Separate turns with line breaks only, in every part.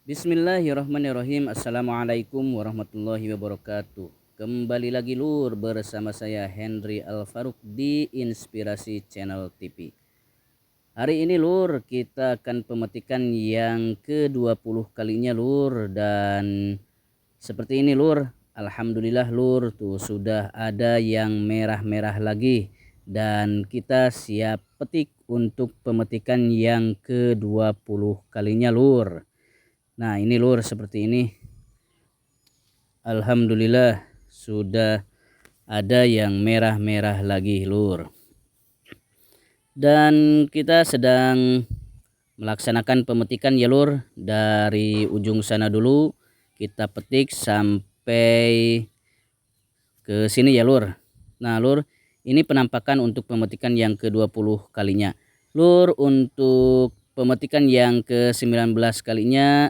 Bismillahirrahmanirrahim. Assalamualaikum warahmatullahi wabarakatuh. Kembali lagi lur bersama saya Henry Alfaruk di Inspirasi Channel TV. Hari ini lur kita akan pemetikan yang ke-20 kalinya lur, dan seperti ini lur. Alhamdulillah lur, tuh sudah ada yang merah-merah lagi dan kita siap petik untuk pemetikan yang ke-20 kalinya lur. Nah ini lur, seperti ini. Alhamdulillah sudah ada yang merah-merah lagi lur. Dan kita sedang melaksanakan pemetikan ya lur. Dari ujung sana dulu kita petik sampai ke sini ya lur. Nah lur, ini penampakan untuk pemetikan yang ke-20 kalinya. Lur, untuk pemetikan yang ke-19 kalinya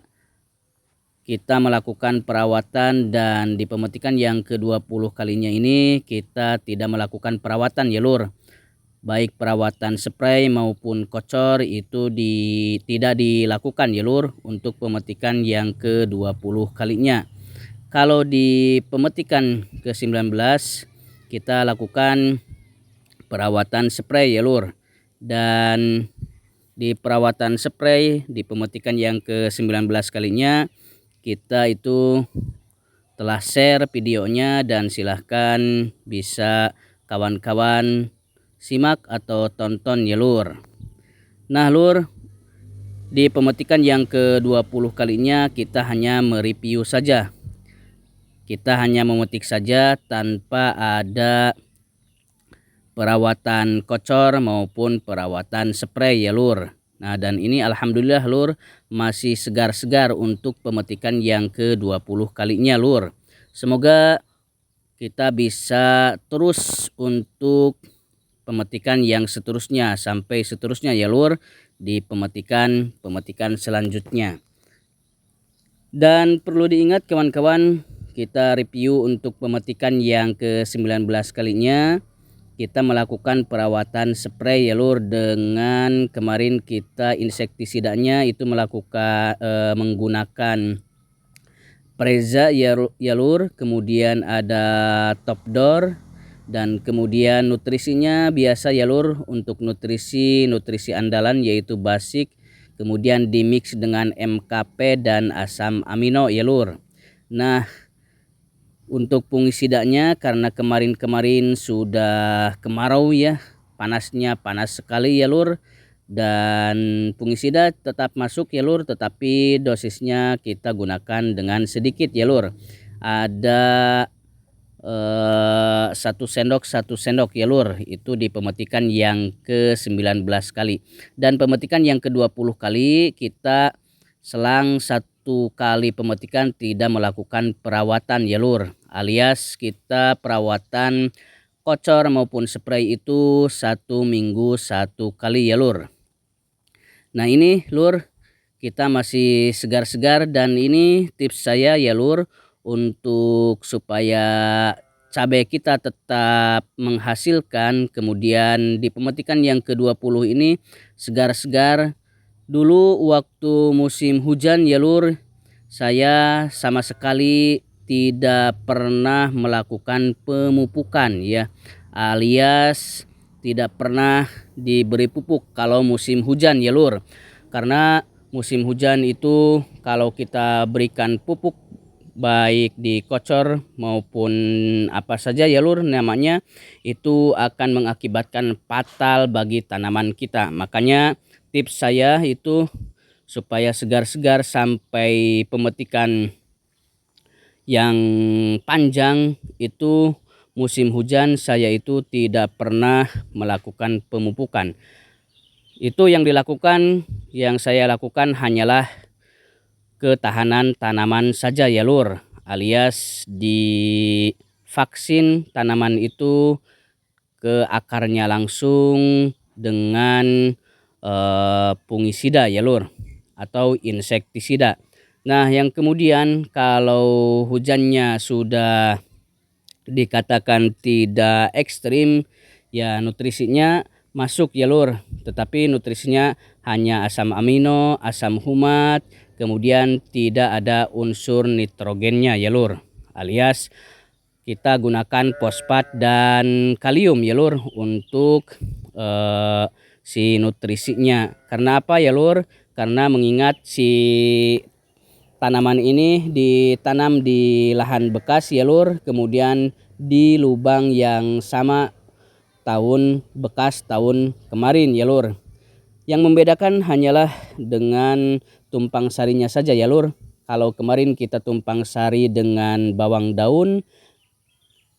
kita melakukan perawatan, dan di pemetikan yang ke-20 kalinya ini kita tidak melakukan perawatan ya lur. Baik perawatan spray maupun kocor itu tidak dilakukan ya lur untuk pemetikan yang ke-20 kalinya. Kalau di pemetikan ke-19 kita lakukan perawatan spray ya lur. Dan di perawatan spray di pemetikan yang ke-19 kalinya kita itu telah share videonya, dan silahkan bisa kawan-kawan simak atau tonton ya lur. Nah lur, di pemetikan yang ke-20 kalinya kita hanya mereview saja. Kita hanya memetik saja tanpa ada perawatan kocor maupun perawatan spray ya lur. Nah dan ini alhamdulillah lur masih segar-segar untuk pemetikan yang ke-20 kalinya lur. Semoga kita bisa terus untuk pemetikan yang seterusnya sampai seterusnya ya lur di pemetikan selanjutnya. Dan perlu diingat kawan-kawan, kita review untuk pemetikan yang ke-19 kalinya kita melakukan perawatan spray ya lur. Dengan kemarin kita insektisidanya itu melakukan menggunakan Preza ya lur, kemudian ada Top Door, dan kemudian nutrisinya biasa ya lur. Untuk nutrisi andalan yaitu basic, kemudian dimix dengan MKP dan asam amino ya lur. Nah untuk fungisidanya, karena kemarin sudah kemarau ya, panasnya panas sekali ya lur, dan fungisida tetap masuk ya lur, tetapi dosisnya kita gunakan dengan sedikit ya lur. Ada 1 sendok ya lur, itu di pemetikan yang ke-19 kali. Dan pemetikan yang ke-20 kali kita selang 1 kali pemetikan tidak melakukan perawatan ya lur, alias kita perawatan kocor maupun spray itu 1 minggu 1 kali ya lur. Nah ini lur, kita masih segar-segar, dan ini tips saya ya lur untuk supaya cabai kita tetap menghasilkan. Kemudian di pemetikan yang ke-20 ini segar-segar. Dulu waktu musim hujan ya lur, saya sama sekali tidak pernah melakukan pemupukan ya, alias tidak pernah diberi pupuk kalau musim hujan ya lur. Karena musim hujan itu kalau kita berikan pupuk baik di kocor maupun apa saja ya lur namanya, itu akan mengakibatkan fatal bagi tanaman kita. Makanya tips saya itu supaya segar-segar sampai pemetikan yang panjang itu musim hujan, saya itu tidak pernah melakukan pemupukan. Itu yang saya lakukan hanyalah ketahanan tanaman saja ya lur, alias di vaksin tanaman itu ke akarnya langsung dengan fungisida ya lur, atau insektisida. Nah yang kemudian kalau hujannya sudah dikatakan tidak ekstrim ya, nutrisinya masuk ya lur, tetapi nutrisinya hanya asam amino, asam humat, kemudian tidak ada unsur nitrogennya ya lur, alias kita gunakan fosfat dan kalium ya lur untuk si nutrisinya. Karena apa ya lur? Karena mengingat si tanaman ini ditanam di lahan bekas ya lur, kemudian di lubang yang sama tahun bekas tahun kemarin ya lur. Yang membedakan hanyalah dengan tumpang sarinya saja ya lur. Kalau kemarin kita tumpang sari dengan bawang daun,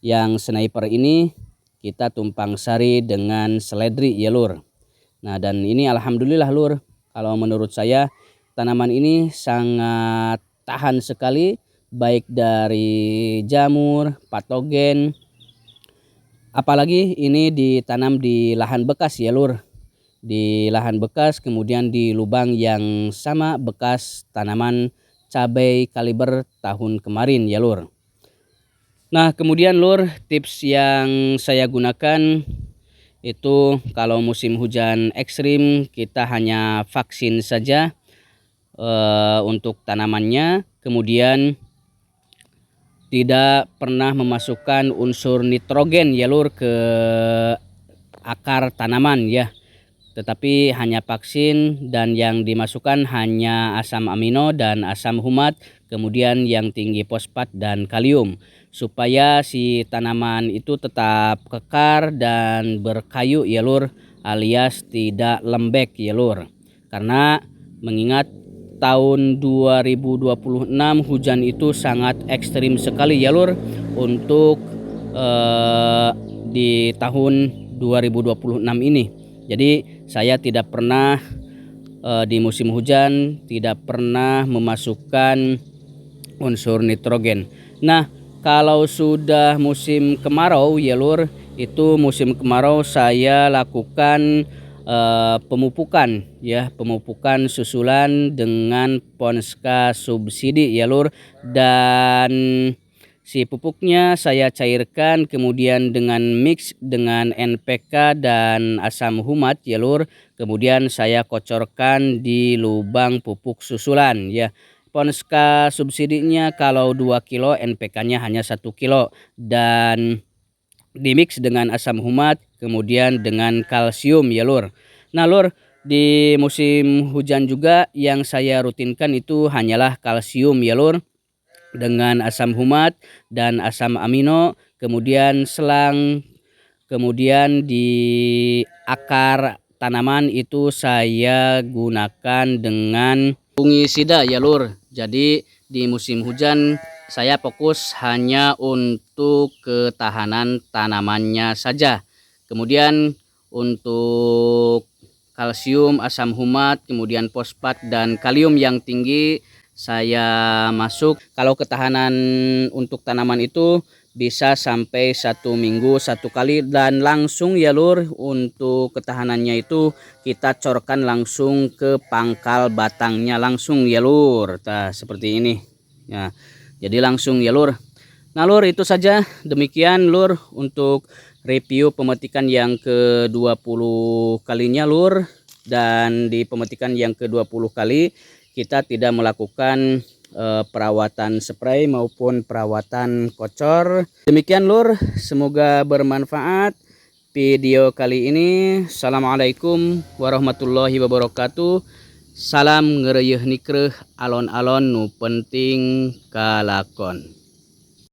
yang sniper ini kita tumpang sari dengan seledri ya lur. Nah, dan ini alhamdulillah lur, kalau menurut saya tanaman ini sangat tahan sekali, baik dari jamur, patogen, apalagi ini ditanam di lahan bekas ya lur. Di lahan bekas, kemudian di lubang yang sama bekas tanaman cabai kaliber tahun kemarin ya lur. Nah, kemudian lur, tips yang saya gunakan itu kalau musim hujan ekstrim kita hanya vaksin saja untuk tanamannya, kemudian tidak pernah memasukkan unsur nitrogen ya lur ke akar tanaman ya, tetapi hanya vaksin, dan yang dimasukkan hanya asam amino dan asam humat, kemudian yang tinggi fosfat dan kalium, supaya si tanaman itu tetap kekar dan berkayu ya lur, alias tidak lembek ya lur. Karena mengingat tahun 2026 hujan itu sangat ekstrim sekali ya lur untuk di tahun 2026 ini. Jadi saya tidak pernah di musim hujan tidak pernah memasukkan unsur nitrogen. Nah, kalau sudah musim kemarau ya lur, itu musim kemarau saya lakukan pemupukan ya, pemupukan susulan dengan Ponska subsidi ya lur, dan si pupuknya saya cairkan kemudian dengan mix dengan NPK dan asam humat ya lur, kemudian saya kocorkan di lubang pupuk susulan ya. Ponska subsidinya kalau 2 kilo, NPK-nya hanya 1 kilo, dan dimix dengan asam humat kemudian dengan kalsium ya lur. Nah lur, di musim hujan juga yang saya rutinkan itu hanyalah kalsium ya lur, dengan asam humat dan asam amino, kemudian selang, kemudian di akar tanaman itu saya gunakan dengan fungisida ya lur. Jadi di musim hujan saya fokus hanya untuk ketahanan tanamannya saja. Kemudian untuk kalsium, asam humat, kemudian fosfat dan kalium yang tinggi saya masuk. Kalau ketahanan untuk tanaman itu bisa sampai 1 minggu 1 kali, dan langsung ya lur, untuk ketahanannya itu kita corkan langsung ke pangkal batangnya langsung ya lur. Nah, seperti ini ya, jadi langsung ya lur. Nah lur, itu saja, demikian lur untuk review pemetikan yang ke-20 kalinya lur. Dan di pemetikan yang ke-20 kali kita tidak melakukan perawatan spray maupun perawatan kocor. Demikian lur, semoga bermanfaat video kali ini. Assalamualaikum warahmatullahi wabarakatuh. Salam ngereyeuh nikreuh, alon-alon nu penting kalakon.